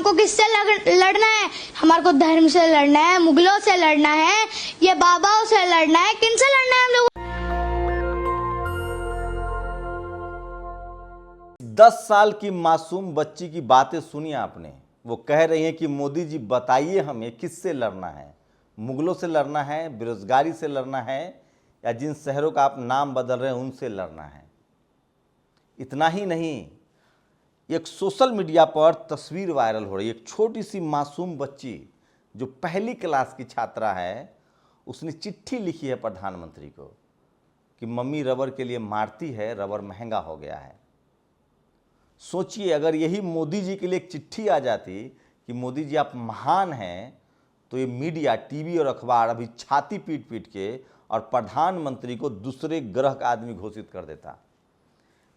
को किससे लड़ना है? हमारे को धर्म से लड़ना है, मुगलों से लड़ना है, ये बाबाओं से लड़ना है, किन से लड़ना है हम लोग? 10 साल की मासूम बच्ची की बातें सुनी आपने। वो कह रही है कि मोदी जी बताइए हमें किससे लड़ना है, मुगलों से लड़ना है, बेरोजगारी से लड़ना है, या जिन शहरों का आप नाम बदल रहे हैं उनसे लड़ना है। इतना ही नहीं, एक सोशल मीडिया पर तस्वीर वायरल हो रही है। एक छोटी सी मासूम बच्ची जो पहली क्लास की छात्रा है, उसने चिट्ठी लिखी है प्रधानमंत्री को कि मम्मी रबर के लिए मारती है, रबर महंगा हो गया है। सोचिए, अगर यही मोदी जी के लिए एक चिट्ठी आ जाती कि मोदी जी आप महान हैं, तो ये मीडिया, टीवी और अखबार अभी छाती पीट पीट के और प्रधानमंत्री को दूसरे ग्रह का आदमी घोषित कर देता।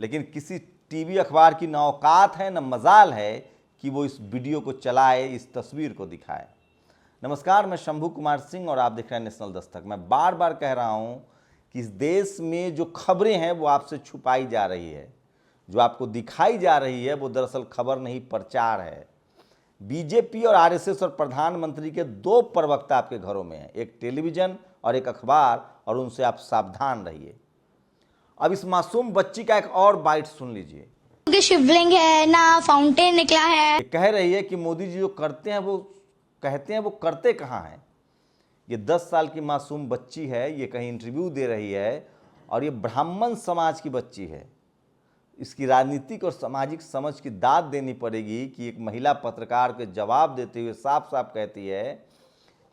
लेकिन किसी टीवी अखबार की न औकात है, न मजाल है कि वो इस वीडियो को चलाए, इस तस्वीर को दिखाए। नमस्कार, मैं शंभू कुमार सिंह और आप देख रहे हैं नेशनल दस्तक। मैं बार बार कह रहा हूं कि इस देश में जो खबरें हैं वो आपसे छुपाई जा रही है। जो आपको दिखाई जा रही है वो दरअसल खबर नहीं, प्रचार है। बीजेपी और आरएसएस और प्रधानमंत्री के दो प्रवक्ता आपके घरों में हैं, एक टेलीविजन और एक अखबार, और उनसे आप सावधान रहिए। अब इस मासूम बच्ची का एक और बाइट सुन लीजिए। शिवलिंग है ना, फाउंटेन निकला है। ये कह रही है कि मोदी जी जो करते हैं वो कहते हैं, वो करते कहाँ हैं। ये 10 साल की मासूम बच्ची है, ये कहीं इंटरव्यू दे रही है, और ये ब्राह्मण समाज की बच्ची है। इसकी राजनीतिक और सामाजिक समझ की दाद देनी पड़ेगी कि एक महिला पत्रकार के जवाब देते हुए साफ साफ कहती है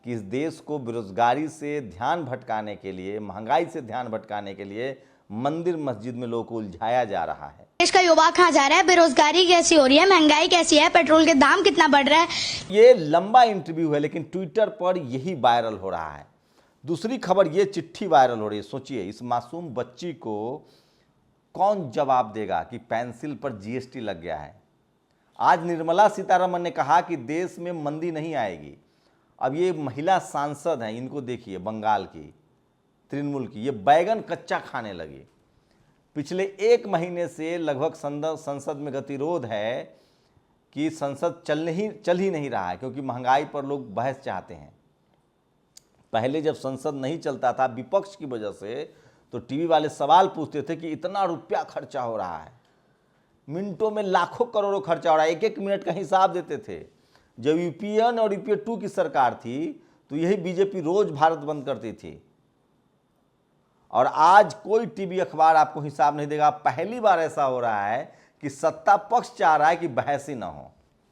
कि इस देश को बेरोजगारी से ध्यान भटकाने के लिए, महंगाई से ध्यान भटकाने के लिए मंदिर मस्जिद में लोगों को उलझाया जा रहा है। देश का युवा कहाँ जा रहा है? बेरोजगारी कैसी हो रही है, महंगाई कैसी है, पेट्रोल के दाम कितना बढ़ रहा है। ये लंबा इंटरव्यू है, लेकिन ट्विटर पर यही वायरल हो रहा है। दूसरी खबर, ये चिट्ठी वायरल हो रही है। सोचिए, इस मासूम बच्ची को कौन जवाब देगा कि पेंसिल पर जीएसटी लग गया है। आज निर्मला सीतारमण ने कहा कि देश में मंदी नहीं आएगी। अब ये महिला सांसद हैं, इनको देखिए, बंगाल की, तृणमूल की, ये बैगन कच्चा खाने लगी। पिछले 1 महीने से लगभग संसद में गतिरोध है कि संसद चल ही नहीं रहा है, क्योंकि महंगाई पर लोग बहस चाहते हैं। पहले जब संसद नहीं चलता था विपक्ष की वजह से, तो टीवी वाले सवाल पूछते थे कि इतना रुपया खर्चा हो रहा है, मिनटों में लाखों करोड़ों खर्चा हो रहा है, 1-1 मिनट का हिसाब देते थे। जब यूपीए 1 और यूपीए 2 की सरकार थी तो यही बीजेपी रोज भारत बंद करती थी। और आज कोई टीवी अखबार आपको हिसाब नहीं देगा। पहली बार ऐसा हो रहा है कि सत्ता पक्ष चाह रहा है कि बहस ही ना हो,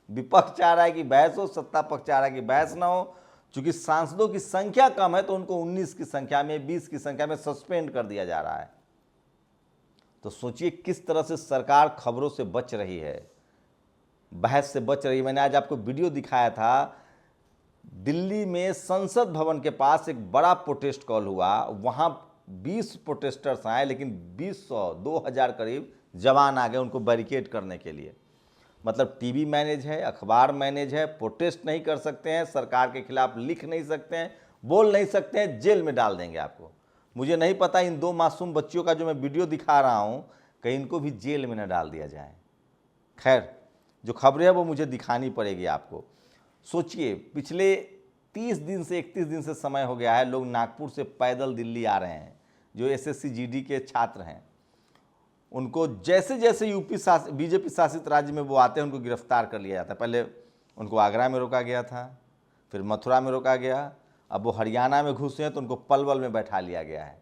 विपक्ष चाह रहा है कि बहस हो, सत्ता पक्ष चाह रहा है कि बहस ना हो। चूंकि सांसदों की संख्या कम है तो उनको 19 की संख्या में, 20 की संख्या में सस्पेंड कर दिया जा रहा है। तो सोचिए किस तरह से सरकार खबरों से बच रही है, बहस से बच रही है। मैंने आज आपको वीडियो दिखाया था, दिल्ली में संसद भवन के पास एक बड़ा प्रोटेस्ट कॉल हुआ। वहां 20 प्रोटेस्टर्स आए, लेकिन 2000 करीब जवान आ गए उनको बैरिकेड करने के लिए। मतलब टीवी मैनेज है, अखबार मैनेज है, प्रोटेस्ट नहीं कर सकते हैं, सरकार के खिलाफ लिख नहीं सकते हैं, बोल नहीं सकते हैं, जेल में डाल देंगे आपको। मुझे नहीं पता इन 2 मासूम बच्चियों का जो मैं वीडियो दिखा रहा हूं, कहीं इनको भी जेल में न डाल दिया जाए। खैर, जो खबरें हैं वो मुझे दिखानी पड़ेगी आपको। सोचिए, पिछले 30 दिन से 31 दिन से समय हो गया है, लोग नागपुर से पैदल दिल्ली आ रहे हैं। जो एसएससी जीडी के छात्र हैं, उनको जैसे जैसे बीजेपी शासित राज्य में वो आते हैं उनको गिरफ्तार कर लिया जाता है। पहले उनको आगरा में रोका गया था, फिर मथुरा में रोका गया, अब वो हरियाणा में घुसे हैं तो उनको पलवल में बैठा लिया गया है।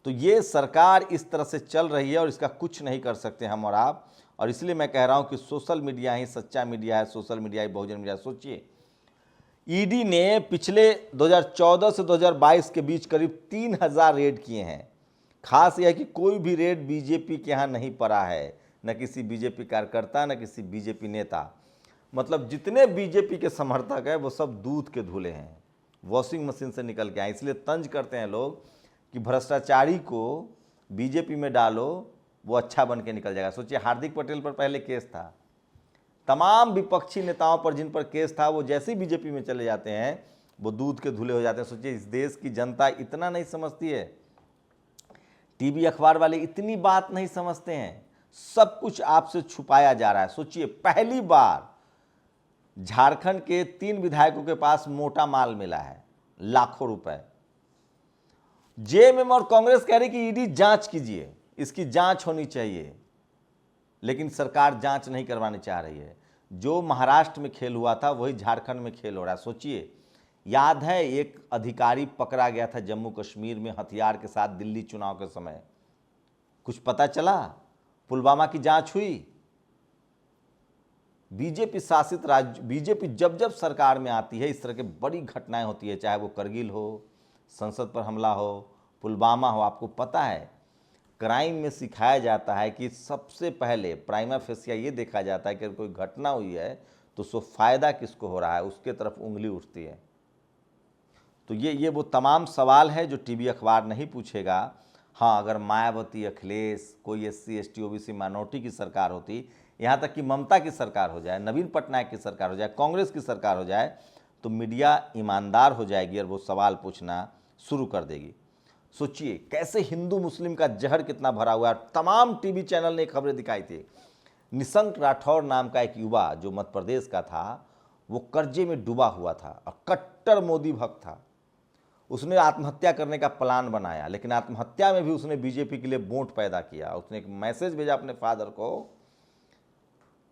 तो ये सरकार इस तरह से चल रही है और इसका कुछ नहीं कर सकते हम और आप। और इसलिए मैं कह रहा हूँ कि सोशल मीडिया ही सच्चा मीडिया है, सोशल मीडिया ही बहुजन मीडिया। सोचिए, ईडी ने पिछले 2014 से 2022 के बीच करीब 3000 रेड किए हैं। खास यह है कि कोई भी रेड बीजेपी के यहाँ नहीं पड़ा है, न किसी बीजेपी कार्यकर्ता, न किसी बीजेपी नेता। मतलब जितने बीजेपी के समर्थक हैं वो सब दूध के धुले हैं, वॉशिंग मशीन से निकल के आए। इसलिए तंज करते हैं लोग कि भ्रष्टाचारी को बीजेपी में डालो, वो अच्छा बन के निकल जाएगा। सोचिए, हार्दिक पटेल पर पहले केस था, तमाम विपक्षी नेताओं पर जिन पर केस था, वो जैसे ही बीजेपी में चले जाते हैं वो दूध के धुले हो जाते हैं। सोचिए, इस देश की जनता इतना नहीं समझती है, टीवी अखबार वाले इतनी बात नहीं समझते हैं। सब कुछ आपसे छुपाया जा रहा है। सोचिए, पहली बार झारखंड के 3 विधायकों के पास मोटा माल मिला है, लाखों रुपए। जेएमएम और कांग्रेस कह रही कि ईडी जांच कीजिए, इसकी जांच होनी चाहिए, लेकिन सरकार जांच नहीं करवानी चाह रही है। जो महाराष्ट्र में खेल हुआ था वही झारखंड में खेल हो रहा है। सोचिए, याद है एक अधिकारी पकड़ा गया था जम्मू कश्मीर में हथियार के साथ दिल्ली चुनाव के समय, कुछ पता चला? पुलवामा की जांच हुई। बीजेपी शासित राज्य, बीजेपी जब जब सरकार में आती है इस तरह की बड़ी घटनाएं होती है, चाहे वो करगिल हो, संसद पर हमला हो, पुलवामा हो। आपको पता है क्राइम में सिखाया जाता है कि सबसे पहले प्राइमा फेसिया ये देखा जाता है कि अगर कोई घटना हुई है तो उसको फ़ायदा किसको हो रहा है, उसके तरफ उंगली उठती है। तो ये वो तमाम सवाल है जो टीवी अखबार नहीं पूछेगा। हाँ, अगर मायावती, अखिलेश, कोई SC ST OBC माइनॉरिटी की सरकार होती, यहाँ तक कि ममता की सरकार हो जाए, नवीन पटनायक की सरकार हो जाए, कांग्रेस की सरकार हो जाए, तो मीडिया ईमानदार हो जाएगी और वो सवाल पूछना शुरू कर देगी। सोचिए कैसे हिंदू मुस्लिम का जहर कितना भरा हुआ है। तमाम टीवी चैनल ने खबरें दिखाई थी। निशंक राठौर नाम का एक युवा जो मध्य प्रदेश का था, वो कर्जे में डूबा हुआ था और कट्टर मोदी भक्त था। उसने आत्महत्या करने का प्लान बनाया, लेकिन आत्महत्या में भी उसने बीजेपी के लिए वोट पैदा किया। उसने एक मैसेज भेजा अपने फादर को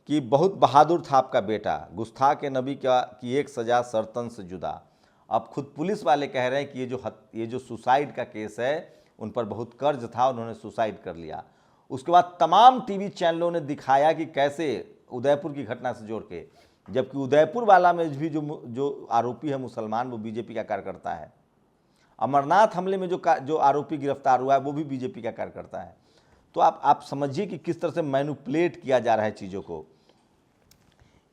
कि बहुत बहादुर था आपका बेटा, गुस्ताख नबी की एक सज़ा सरतन से जुदा। अब खुद पुलिस वाले कह रहे हैं कि ये जो सुसाइड का केस है, उन पर बहुत कर्ज था, उन्होंने सुसाइड कर लिया। उसके बाद तमाम टीवी चैनलों ने दिखाया कि कैसे उदयपुर की घटना से जोड़ के, जबकि उदयपुर वाला में भी जो आरोपी है मुसलमान, वो बीजेपी का कार्यकर्ता है। अमरनाथ हमले में जो आरोपी गिरफ्तार हुआ है वो भी बीजेपी का कार्यकर्ता है। तो आप समझिए कि किस तरह से मैनिपुलेट किया जा रहा है चीज़ों को।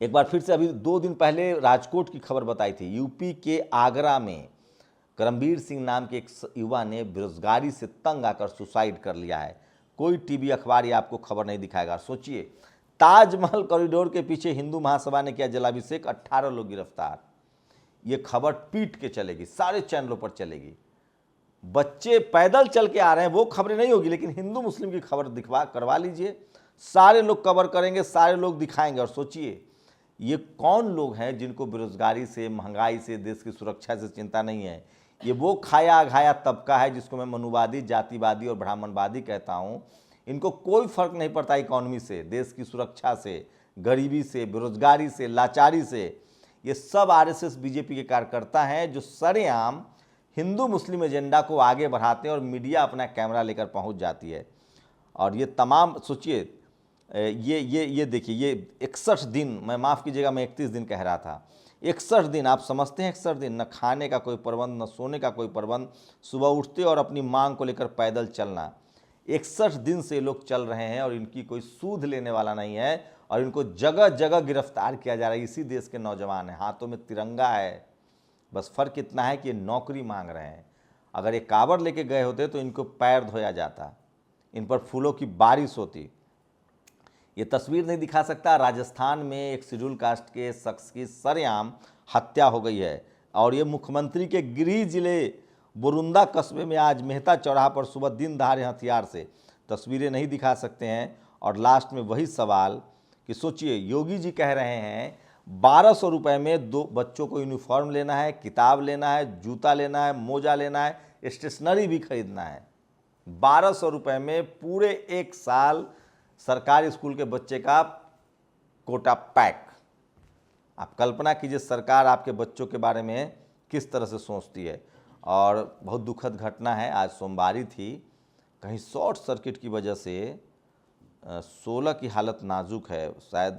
एक बार फिर से अभी 2 दिन पहले राजकोट की खबर बताई थी। यूपी के आगरा में करमबीर सिंह नाम के एक युवा ने बेरोजगारी से तंग आकर सुसाइड कर लिया है। कोई टीवी अखबार ये आपको खबर नहीं दिखाएगा। सोचिए, ताजमहल कॉरिडोर के पीछे हिंदू महासभा ने किया जलाभिषेक, 18 लोग गिरफ्तार। ये खबर पीट के चलेगी, सारे चैनलों पर चलेगी। बच्चे पैदल चल के आ रहे हैं, वो खबरें नहीं होगी, लेकिन हिंदू मुस्लिम की खबर करवा लीजिए, सारे लोग कवर करेंगे, सारे लोग दिखाएंगे। और सोचिए ये कौन लोग हैं जिनको बेरोजगारी से, महंगाई से, देश की सुरक्षा से चिंता नहीं है। ये वो खाया घाया तबका है जिसको मैं मनुवादी, जातिवादी और ब्राह्मणवादी कहता हूँ। इनको कोई फर्क नहीं पड़ता इकॉनमी से, देश की सुरक्षा से, गरीबी से, बेरोजगारी से, लाचारी से। ये सब RSS बीजेपी के कार्यकर्ता हैं जो सरेआम हिंदू मुस्लिम एजेंडा को आगे बढ़ाते हैं और मीडिया अपना कैमरा लेकर पहुंच जाती है। और ये तमाम, सोचिए ये देखिए, ये 61 दिन, मैं माफ़ कीजिएगा मैं 31 दिन कह रहा था, 61 दिन, आप समझते हैं 61 दिन, न खाने का कोई प्रबंध, न सोने का कोई प्रबंध, सुबह उठते और अपनी मांग को लेकर पैदल चलना। 61 दिन से लोग चल रहे हैं और इनकी कोई सूद लेने वाला नहीं है और इनको जगह जगह गिरफ्तार किया जा रहा है। इसी देश के नौजवान हैं, हाथों में तिरंगा है, बस फ़र्क इतना है कि ये नौकरी मांग रहे हैं। अगर ये कांवड़ लेके गए होते तो इनको पैर धोया जाता, इन पर फूलों की बारिश होती। ये तस्वीर नहीं दिखा सकता, राजस्थान में एक शेड्यूल कास्ट के शख्स की सरेआम हत्या हो गई है। और ये मुख्यमंत्री के गृह जिले बोरुंदा कस्बे में आज मेहता चौराहा पर सुबह दिन दहाड़े हथियार से, तस्वीरें नहीं दिखा सकते हैं। और लास्ट में वही सवाल कि सोचिए, योगी जी कह रहे हैं 1200 रुपये में 2 बच्चों को यूनिफॉर्म लेना है, किताब लेना है, जूता लेना है, मोजा लेना है, स्टेशनरी भी खरीदना है। 1200 रुपये में पूरे 1 साल सरकारी स्कूल के बच्चे का कोटा पैक। आप कल्पना कीजिए सरकार आपके बच्चों के बारे में किस तरह से सोचती है। और बहुत दुखद घटना है, आज सोमवारी थी, कहीं शॉर्ट सर्किट की वजह से 16 की हालत नाजुक है, शायद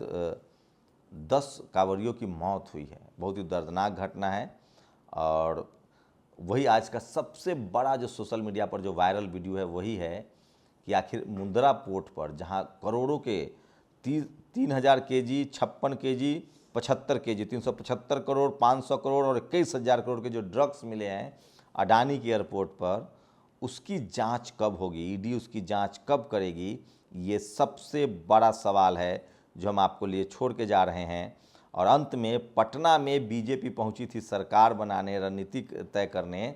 10 कांवड़ियों की मौत हुई है। बहुत ही दर्दनाक घटना है। और वही आज का सबसे बड़ा जो सोशल मीडिया पर जो वायरल वीडियो है वही है कि आखिर मुंद्रा पोर्ट पर, जहां करोड़ों के 3000 kg, 56 kg, 75 kg, 375 crore, 500 crore और 21,000 करोड़ के जो ड्रग्स मिले हैं अडानी के एयरपोर्ट पर, उसकी जांच कब होगी, ईडी उसकी जांच कब करेगी, ये सबसे बड़ा सवाल है जो हम आपको लिए छोड़ के जा रहे हैं। और अंत में पटना में बीजेपी पहुंची थी सरकार बनाने, रणनीति तय करने,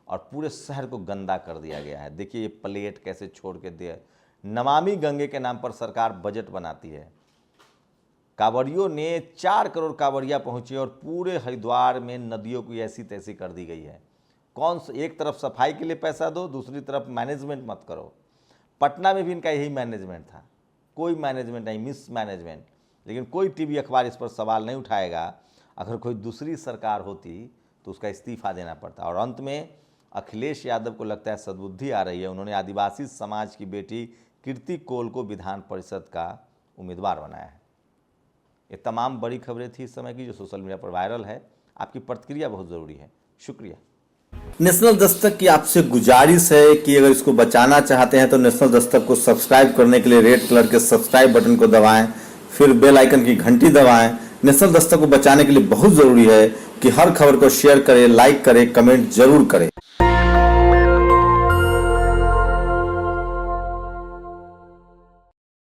और पूरे शहर को गंदा कर दिया गया है। देखिए ये प्लेट कैसे छोड़ के दिया। नमामि गंगे के नाम पर सरकार बजट बनाती है, कांवड़ियों ने 4 करोड़ कांवड़िया पहुंचे और पूरे हरिद्वार में नदियों की ऐसी तैसी कर दी गई है। एक तरफ सफाई के लिए पैसा दो, दूसरी तरफ मैनेजमेंट मत करो। पटना में भी इनका यही मैनेजमेंट था, कोई मैनेजमेंट नहीं, मिस मैनेजमेंट। लेकिन कोई टीवी अखबार इस पर सवाल नहीं उठाएगा। अगर कोई दूसरी सरकार होती तो उसका इस्तीफा देना पड़ता। और अंत में अखिलेश यादव को लगता है सद्बुद्धि आ रही है, उन्होंने आदिवासी समाज की बेटी कीर्ति कोल को विधान परिषद का उम्मीदवार बनाया है। ये तमाम बड़ी खबरें थी इस समय की जो सोशल मीडिया पर वायरल है। आपकी प्रतिक्रिया बहुत ज़रूरी है। शुक्रिया। नेशनल दस्तक की आपसे गुजारिश है कि अगर इसको बचाना चाहते हैं तो नेशनल दस्तक को सब्सक्राइब करने के लिए रेड कलर के सब्सक्राइब बटन को दबाएं, फिर बेल आइकन की घंटी दबाएं। नेशनल दस्तक को बचाने के लिए बहुत जरूरी है कि हर खबर को शेयर करें, लाइक करें, कमेंट जरूर करें।